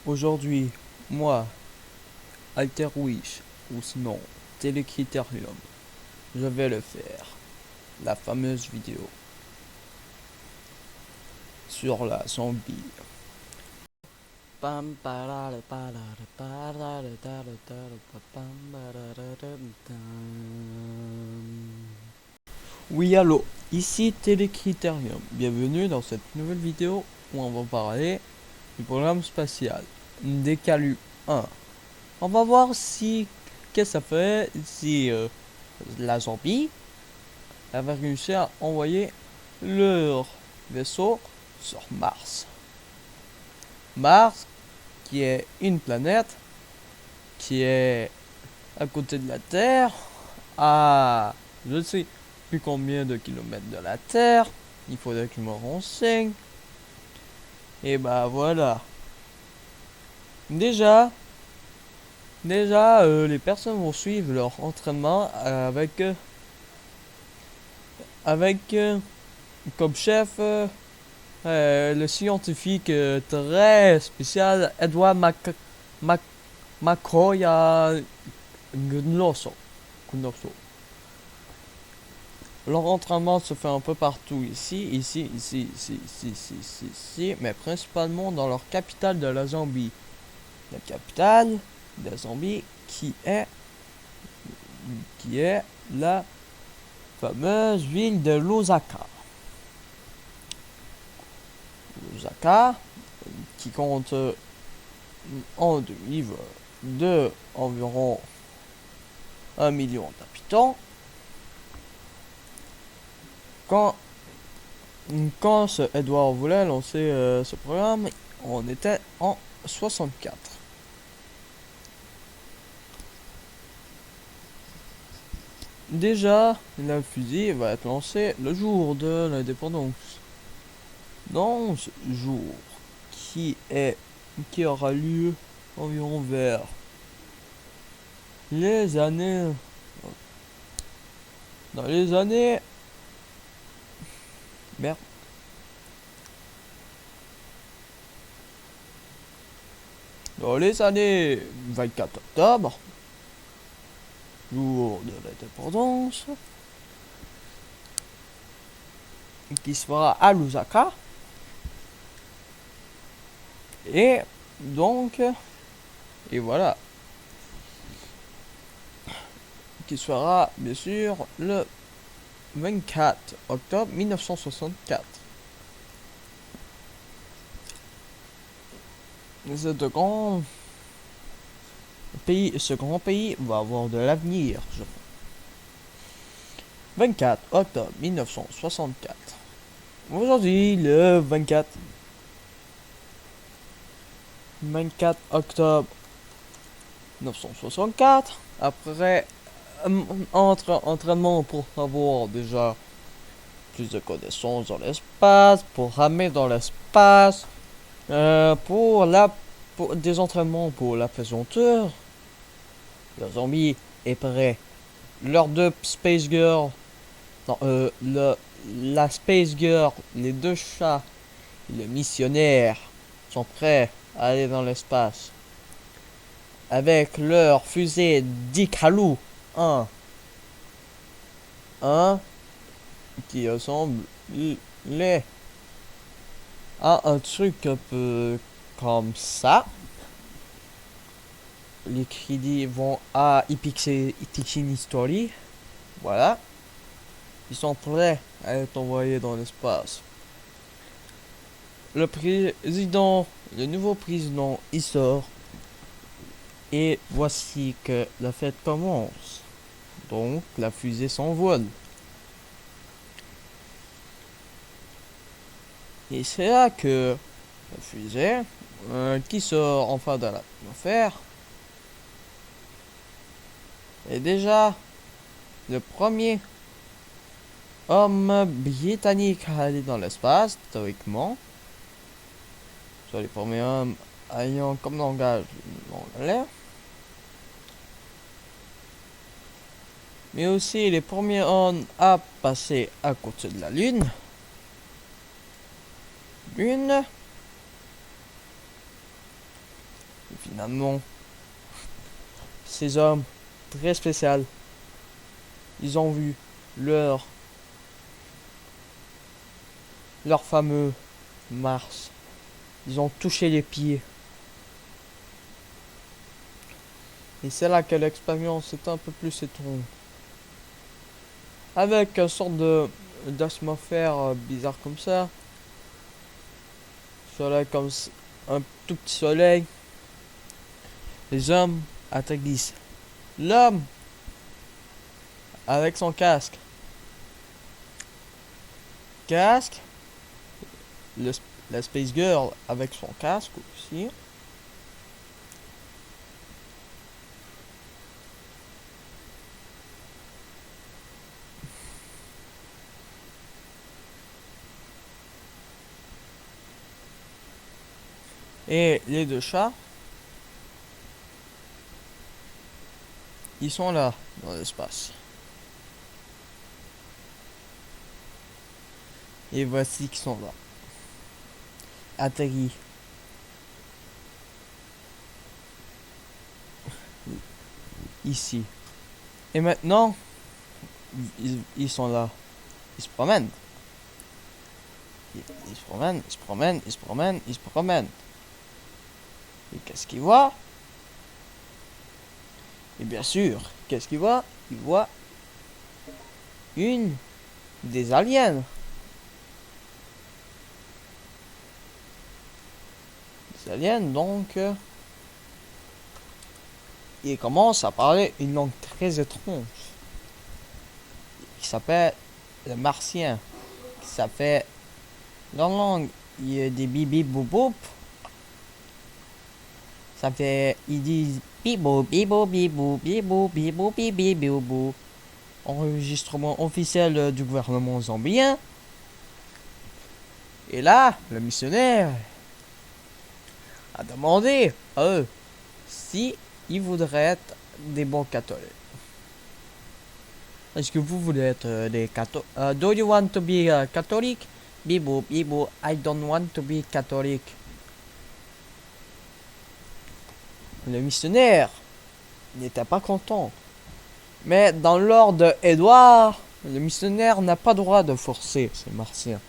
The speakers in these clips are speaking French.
Aujourd'hui, moi, Alterwish, ou sinon Télécritérium, je vais le faire. La fameuse vidéo sur la zombie. Oui, allô, ici Télécritérium. Bienvenue dans cette nouvelle vidéo où on va parler du programme spatial Décalu 1. On va voir si qu'est-ce que ça fait si la zombie avait réussi à envoyer leur vaisseau sur Mars. Mars, qui est une planète qui est à côté de la Terre, à je ne sais plus combien de kilomètres de la Terre. Il faudrait que je me renseigne. Et bah voilà. Déjà, les personnes vont suivre leur entraînement avec comme chef le scientifique très spécial Edward Macoya Gnoso. Leur entraînement se fait un peu partout ici, mais principalement dans leur capitale de la Zambie. La capitale de la Zambie qui est la fameuse ville de Lusaka. Lusaka, qui compte en de environ 1 million d'habitants. Quand ce Edward voulait lancer ce programme, on était en 64. Déjà, la fusée va être lancée le jour de l'indépendance. Dans ce jour qui aura lieu environ vers les années dans les années merde dans les années 24 octobre, jour de l'indépendance, qui se fera à Lusaka. Et donc, et voilà, qui sera bien sûr le 24 octobre 1964. Ce grand pays va avoir de l'avenir, je pense. 24 octobre 1964. Aujourd'hui, le 24 octobre 1964, après entraînement pour avoir déjà plus de connaissances dans l'espace, pour ramer dans l'espace, pour des entraînements pour la pesanteur, la zombie est prêt. Leurs deux Space Girls, la Space Girl, les deux chats, le missionnaire sont prêts à aller dans l'espace avec leur fusée Dikalu 1 qui ressemble à un truc un peu comme ça. Les crédits vont à Ipixini Story. Voilà. Ils sont prêts à être envoyés dans l'espace. Le nouveau président, il sort. Et voici que la fête commence. Donc, la fusée s'envole. Et c'est là que la fusée, qui sort enfin de l'atmosphère, est déjà le premier homme britannique à aller dans l'espace, théoriquement. Soit les premiers hommes ayant comme langage l'anglais. Mais aussi les premiers hommes à passer à côté de la Lune. Et finalement, ces hommes très spéciaux, ils ont vu leur fameux Mars. Ils ont touché les pieds. Et c'est là que l'expérience est un peu plus étrange. Avec une sorte d'atmosphère bizarre comme ça. Soleil comme un tout petit soleil. Les hommes atterrissent. L'homme avec son casque. Casque. La Space Girl avec son casque aussi. Et les deux chats, ils sont là, dans l'espace. Et voici qu'ils sont là. Atterris. Ici. Et maintenant, ils sont là. Ils se promènent. Ils se promènent, ils se promènent, ils se promènent, ils se promènent. Et qu'est-ce qu'ils voient? Et bien sûr, qu'est-ce qu'ils voient? Ils voient une des aliens. Des aliens, donc... ils commencent à parler une langue très étrange. Qui s'appelle le martien. Qui s'appelle... Leur langue, il y a des bibi bouboup. Ça fait... Ils disent... Bibou, bibou, bibou, bibou, bibou, bibou, bibou. Enregistrement officiel du gouvernement zambien. Et là, le missionnaire a demandé à eux si ils voudraient être des bons catholiques. Est-ce que vous voulez être des catholiques? Do you want to be a Catholic? Bibo, bibo, I don't want to be Catholic. Le missionnaire n'était pas content. Mais dans l'ordre d'Édouard, le missionnaire n'a pas droit de forcer ces martiens.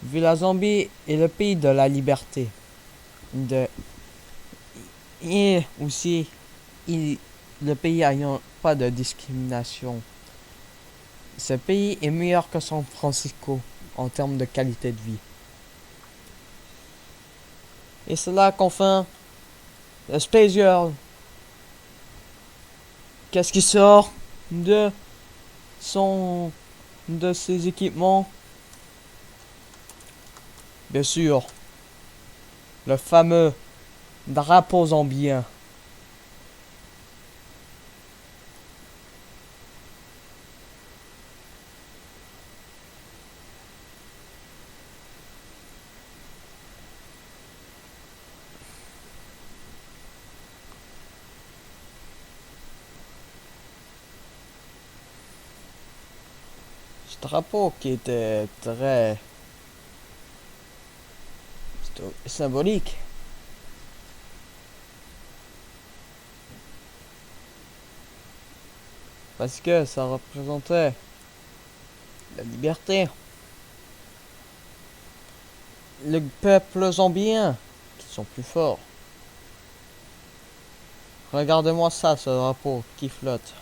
Vu la Zambie est le pays de la liberté. Et aussi, le pays ayant pas de discrimination. Ce pays est meilleur que San Francisco en termes de qualité de vie. Et c'est là qu'enfin, le Space Girl, qu'est-ce qui sort de ses équipements? Bien sûr, le fameux drapeau zambien. Ce drapeau qui était très symbolique. Parce que ça représentait la liberté. Le peuple zambien, qui sont plus forts. Regardez-moi ça, ce drapeau qui flotte.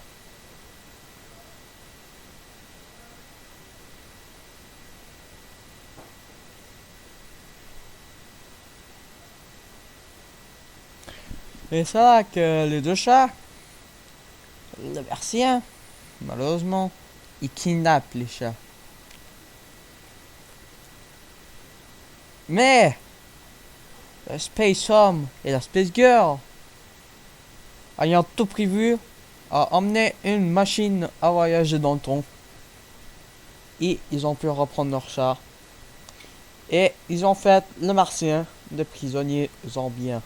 Et c'est là que les deux chats, le Martien, malheureusement, ils kidnappent les chats. Mais le Space Homme et la Space Girl, ayant tout prévu, a emmené une machine à voyager dans le temps. Et ils ont pu reprendre leur chat. Et ils ont fait le Martien de prisonnier zambien.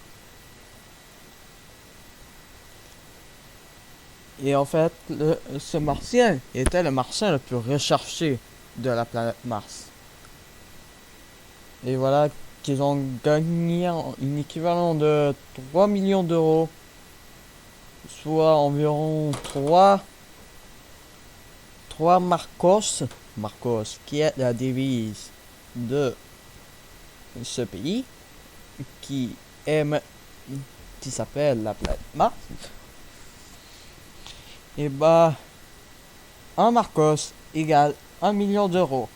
Et en fait, ce Martien était le Martien le plus recherché de la planète Mars. Et voilà qu'ils ont gagné un équivalent de 3 millions d'euros, soit environ 3 Marcos, Marcos qui est la devise de ce pays, qui est qui s'appelle la planète Mars. Et bah, un Marcos égale 1 million d'euros.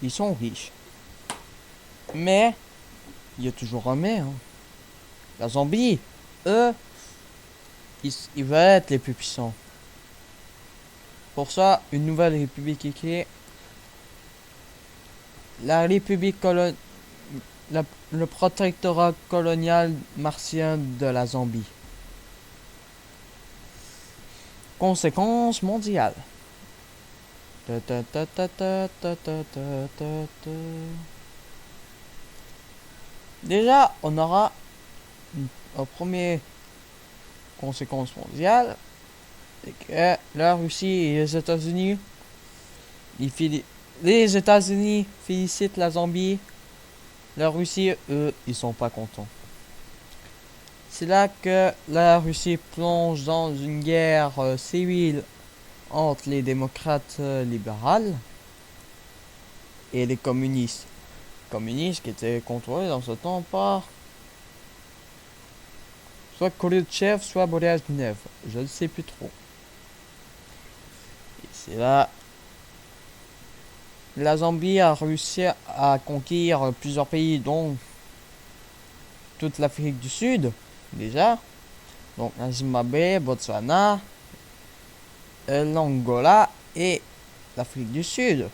Ils sont riches. Mais, il y a toujours un mais. Hein. La Zambie, eux, ils veulent être les plus puissants. Pour ça, une nouvelle république est créée. La république le protectorat colonial martien de la Zambie. Conséquences mondiales. Déjà, on aura un premier conséquence mondiale, c'est que la Russie et les États-Unis, les États-Unis félicitent la Zambie, la Russie, eux, ils sont pas contents. C'est là que la Russie plonge dans une guerre civile entre les démocrates libérales et les communistes. Communistes qui étaient contrôlés dans ce temps par soit Khrouchtchev, soit Brezhnev. Je ne sais plus trop. Et c'est là la Zambie a réussi à conquérir plusieurs pays, dont toute l'Afrique du Sud, déjà. Donc la Zimbabwe, Botswana, l'Angola et l'Afrique du Sud.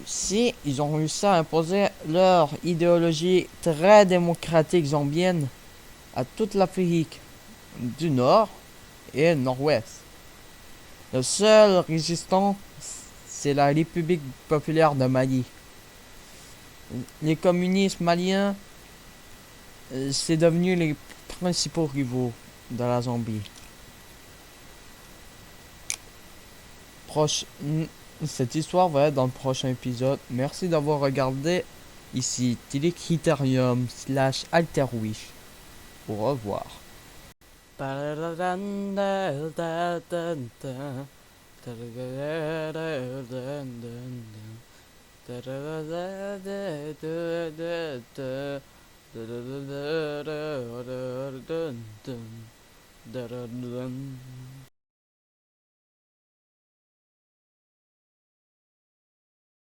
Ici, ils ont réussi à imposer leur idéologie très démocratique zambienne à toute l'Afrique du Nord et Nord-Ouest. Le seul résistant, c'est la République populaire de Mali. Les communistes maliens, c'est devenu les principaux rivaux de la Zambie. Cette histoire va être dans le prochain épisode. Merci d'avoir regardé. Ici Telecriterium/Alterwish. Au revoir.